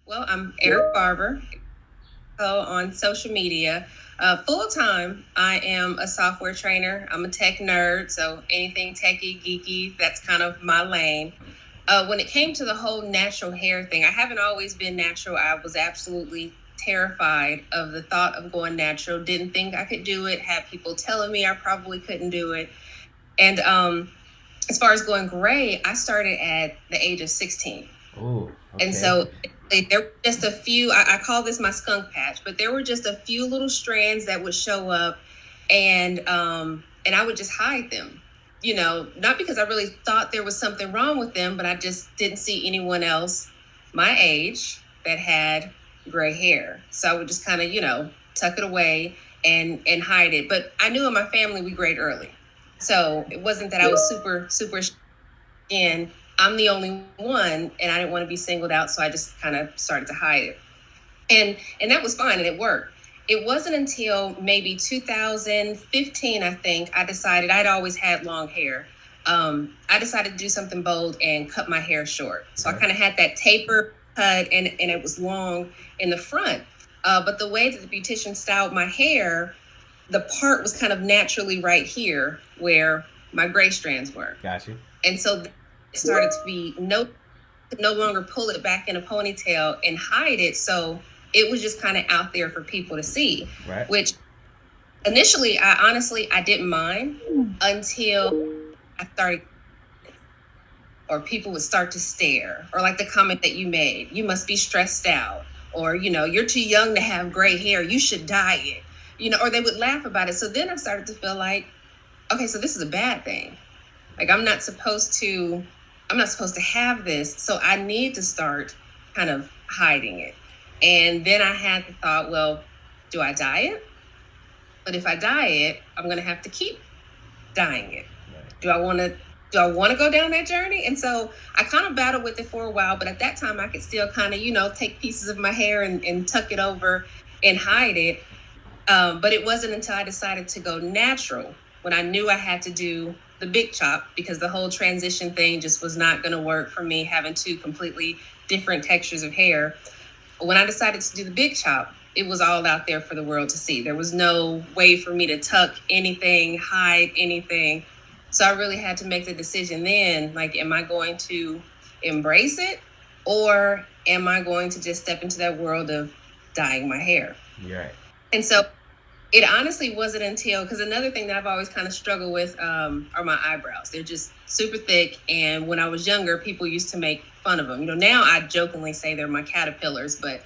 Well, I'm Erika Barber. So on social media, full time, I am a software trainer. I'm a tech nerd, so anything techie, geeky, that's kind of my lane. When it came to the whole natural hair thing, I haven't always been natural. I was absolutely terrified of the thought of going natural. Didn't think I could do it. Had people telling me I probably couldn't do it. And as far as going gray, I started at the age of 16. Oh, And okay. so there were just a few, I call this my skunk patch, but there were just a few little strands that would show up, and I would just hide them. Not because I really thought there was something wrong with them, but I just didn't see anyone else my age that had gray hair. So I would just kind of, tuck it away and hide it. But I knew in my family we grayed early. So it wasn't that I was super, super and I'm the only one, and I didn't want to be singled out, so I just kind of started to hide it, and that was fine, and it worked. It wasn't until maybe 2015, I think, I decided I'd always had long hair. I decided to do something bold and cut my hair short. So I Okay. kind of had that taper cut, and it was long in the front. But the way that the beautician styled my hair, the part was kind of naturally right here where my gray strands were. Got you. And so it started to be no longer pull it back in a ponytail and hide it. So it was just kind of out there for people to see, Right. which initially I didn't mind until I started, or people would start to stare, or like the comment that you made, you must be stressed out, or you're too young to have gray hair, you should dye it, or they would laugh about it. So then I started to feel like, okay, so this is a bad thing. Like I'm not supposed to have this. So I need to start kind of hiding it. And then I had the thought, well, do I dye it? But if I dye it, I'm gonna have to keep dyeing it. Right. Do I wanna do I want to go down that journey? And so I kind of battled with it for a while, but at that time I could still kind of, take pieces of my hair and tuck it over and hide it. But it wasn't until I decided to go natural when I knew I had to do the big chop, because the whole transition thing just was not going to work for me, having two completely different textures of hair. When I decided to do the big chop, it was all out there for the world to see. There was no way for me to tuck anything, hide anything. So I really had to make the decision then, like, am I going to embrace it, or am I going to just step into that world of dyeing my hair? You're right. And so it honestly wasn't until, because another thing that I've always kind of struggled with are my eyebrows. They're just super thick. And when I was younger, people used to make fun of them. Now I jokingly say they're my caterpillars, but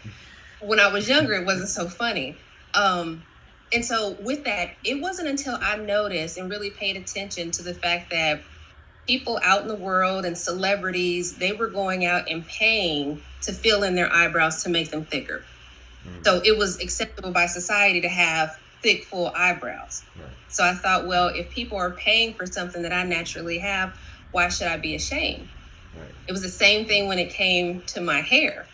when I was younger, it wasn't so funny. And so with that, it wasn't until I noticed and really paid attention to the fact that people out in the world and celebrities, they were going out and paying to fill in their eyebrows to make them thicker. Mm. So it was acceptable by society to have thick, full eyebrows. Right. So I thought, well, if people are paying for something that I naturally have, why should I be ashamed? Right. It was the same thing when it came to my hair.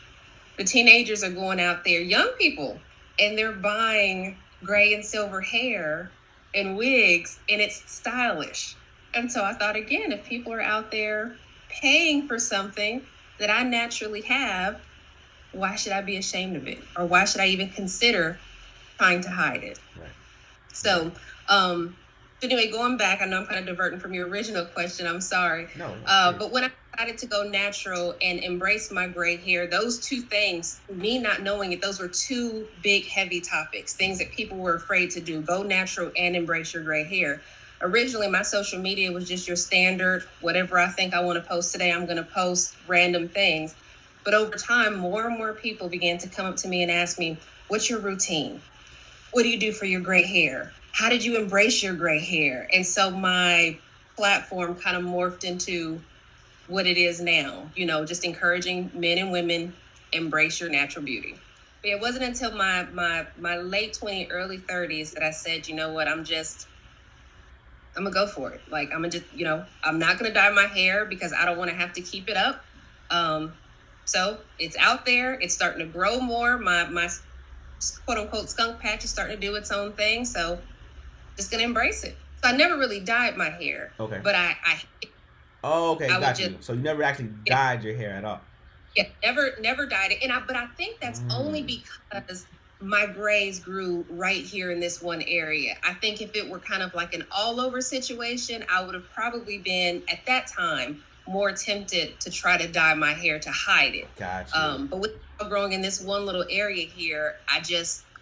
The teenagers are going out there, young people, and they're buying gray and silver hair and wigs, and it's stylish. And so I thought, again, if people are out there paying for something that I naturally have, why should I be ashamed of it? Or why should I even consider trying to hide it? Right. So, anyway, going back, I know I'm kind of diverting from your original question. I'm sorry. No. No. But when I decided to go natural and embrace my gray hair, those two things, me not knowing it, those were two big, heavy topics, things that people were afraid to do: go natural and embrace your gray hair. Originally, my social media was just your standard, whatever I think I want to post today, I'm going to post random things. But over time, more and more people began to come up to me and ask me, what's your routine? What do you do for your gray hair? How did you embrace your gray hair? And so my platform kind of morphed into what it is now, just encouraging men and women, embrace your natural beauty. But it wasn't until my late 20s, early 30s that I said, you know what, I'm gonna go for it. Like, I'm gonna just, I'm not gonna dye my hair because I don't want to have to keep it up. So it's out there. It's starting to grow more. My quote unquote skunk patch is starting to do its own thing. So just gonna embrace it. So I never really dyed my hair, Okay. but I Oh, okay. would Got just, you. So you never actually dyed your hair at all. Yeah, never dyed it. But I think that's only because my grays grew right here in this one area. I think if it were kind of like an all over situation, I would have probably been at that time more tempted to try to dye my hair to hide it. Gotcha. But with growing in this one little area here, I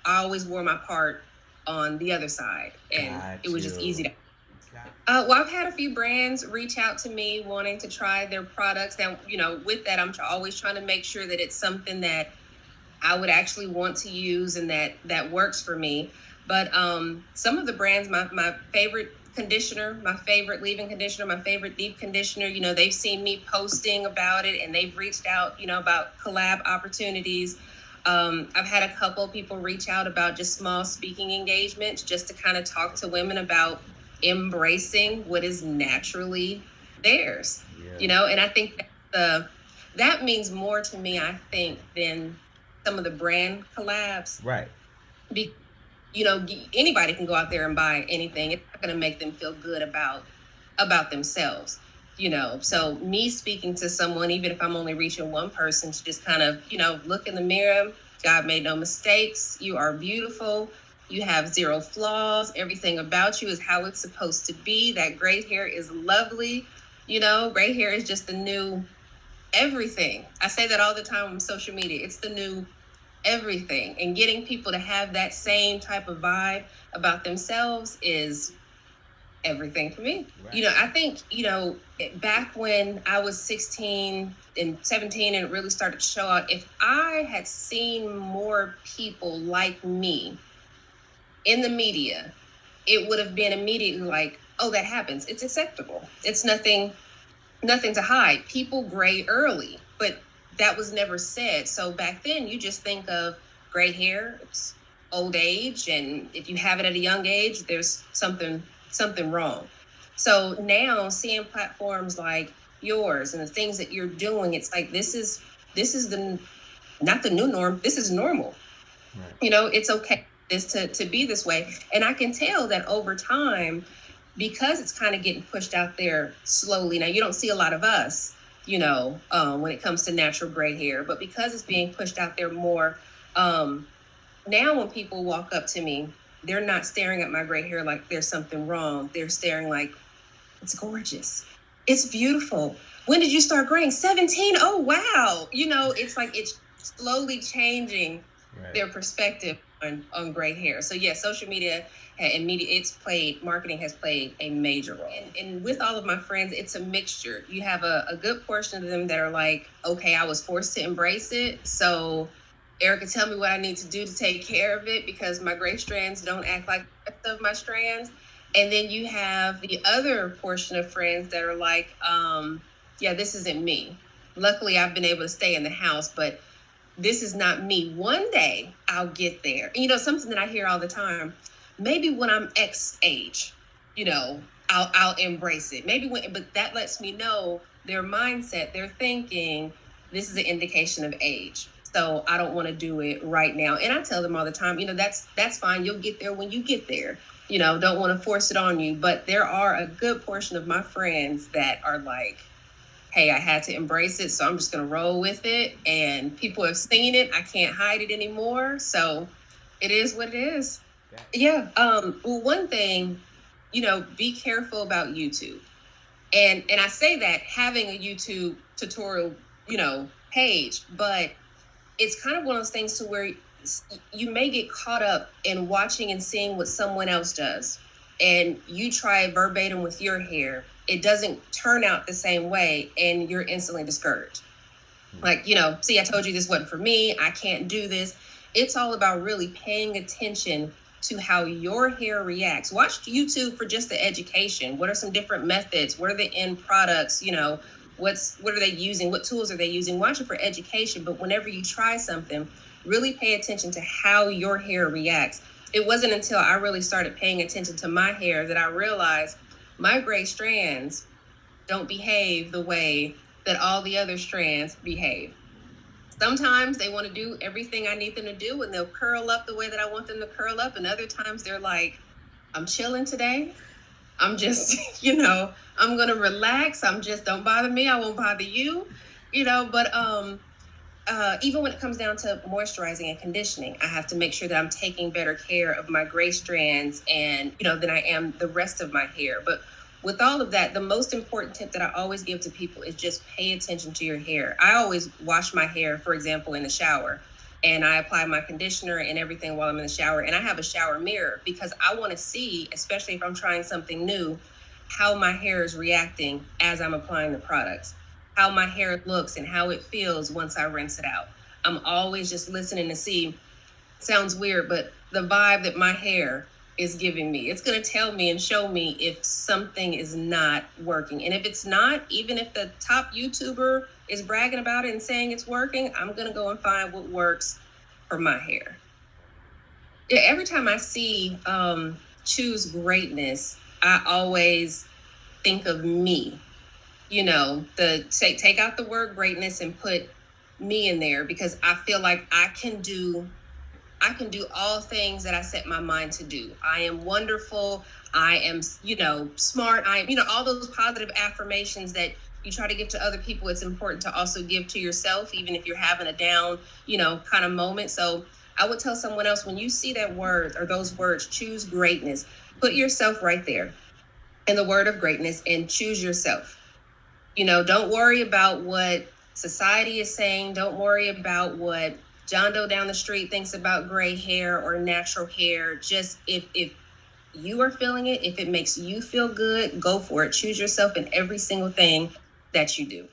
always wore my part on the other side, and it Got was just easy you. to. Got Well, I've had a few brands reach out to me wanting to try their products. Now, with that, always trying to make sure that it's something that I would actually want to use and that works for me. But some of the brands, my favorite conditioner, my favorite leave-in conditioner, my favorite deep conditioner, they've seen me posting about it and they've reached out, about collab opportunities. I've had a couple people reach out about just small speaking engagements just to kind of talk to women about embracing what is naturally theirs, yeah. and I think that means more to me, I think, than some of the brand collabs. Right. Be, anybody can go out there and buy anything. It's not going to make them feel good about themselves. So me speaking to someone, even if I'm only reaching one person, to just kind of look in the mirror. God made no mistakes. You are beautiful. You have zero flaws. Everything about you is how it's supposed to be. That gray hair is lovely. Gray hair is just the new everything. I say that all the time on social media. It's the new everything. And getting people to have that same type of vibe about themselves is everything for me. Right. I think, back when I was 16 and 17 and it really started to show out, if I had seen more people like me in the media, it would have been immediately like, oh, that happens. It's acceptable. It's nothing to hide. People gray early, but that was never said. So back then, you just think of gray hair, it's old age, and if you have it at a young age, there's something wrong. So now, seeing platforms like yours and the things that you're doing, it's like this is the not the new norm. This is normal. Right. It's okay to be this way, and I can tell that over time, because it's kind of getting pushed out there slowly. Now, you don't see a lot of us, when it comes to natural gray hair, but because it's being pushed out there more, now when people walk up to me, they're not staring at my gray hair like there's something wrong. They're staring like, it's gorgeous. It's beautiful. When did you start graying? 17. Oh, wow. It's like it's slowly changing Right. their perspective on gray hair. So yeah, social media and media, marketing has played a major role. And with all of my friends, it's a mixture. You have a good portion of them that are like, okay, I was forced to embrace it. So Erika, tell me what I need to do to take care of it because my gray strands don't act like the rest of my strands. And then you have the other portion of friends that are like, yeah, this isn't me. Luckily, I've been able to stay in the house, but this is not me. One day I'll get there. Something that I hear all the time. Maybe when I'm X age, I'll embrace it. But that lets me know their mindset, their thinking. This is an indication of age. So I don't want to do it right now. And I tell them all the time, that's fine. You'll get there when you get there. Don't want to force it on you. But there are a good portion of my friends that are like, hey, I had to embrace it, so I'm just going to roll with it. And people have seen it. I can't hide it anymore. So it is what it is. Yeah. Well, one thing, be careful about YouTube. And I say that having a YouTube tutorial, page, but it's kind of one of those things to where you may get caught up in watching and seeing what someone else does. And you try verbatim with your hair, it doesn't turn out the same way, and you're instantly discouraged. Like, see, I told you this wasn't for me. I can't do this. It's all about really paying attention to how your hair reacts. Watch YouTube for just the education. What are some different methods? What are the end products? What are they using? What tools are they using? Watch it for education. But whenever you try something, really pay attention to how your hair reacts. It wasn't until I really started paying attention to my hair that I realized my gray strands don't behave the way that all the other strands behave. Sometimes they want to do everything I need them to do and they'll curl up the way that I want them to curl up. And other times they're like, I'm chilling today. I'm just, I'm going to relax. Don't bother me. I won't bother you, but even when it comes down to moisturizing and conditioning, I have to make sure that I'm taking better care of my gray strands and, than I am the rest of my hair. But with all of that, the most important tip that I always give to people is just pay attention to your hair. I always wash my hair, for example, in the shower, and I apply my conditioner and everything while I'm in the shower. And I have a shower mirror because I want to see, especially if I'm trying something new, how my hair is reacting as I'm applying the products, how my hair looks and how it feels once I rinse it out. I'm always just listening to see, sounds weird, but the vibe that my hair is giving me. It's going to tell me and show me if something is not working. And if it's not, even if the top YouTuber is bragging about it and saying it's working, I'm going to go and find what works for my hair. Yeah, every time I see choose greatness, I always think of me. Take out the word greatness and put me in there, because I feel like I can do all things that I set my mind to do. I am wonderful. I am, smart. All those positive affirmations that you try to give to other people. It's important to also give to yourself, even if you're having a down, kind of moment. So I would tell someone else, when you see that word or those words, choose greatness, put yourself right there in the word of greatness and choose yourself. Don't worry about what society is saying. Don't worry about what John Doe down the street thinks about gray hair or natural hair. Just if you are feeling it, if it makes you feel good, go for it. Choose yourself in every single thing that you do.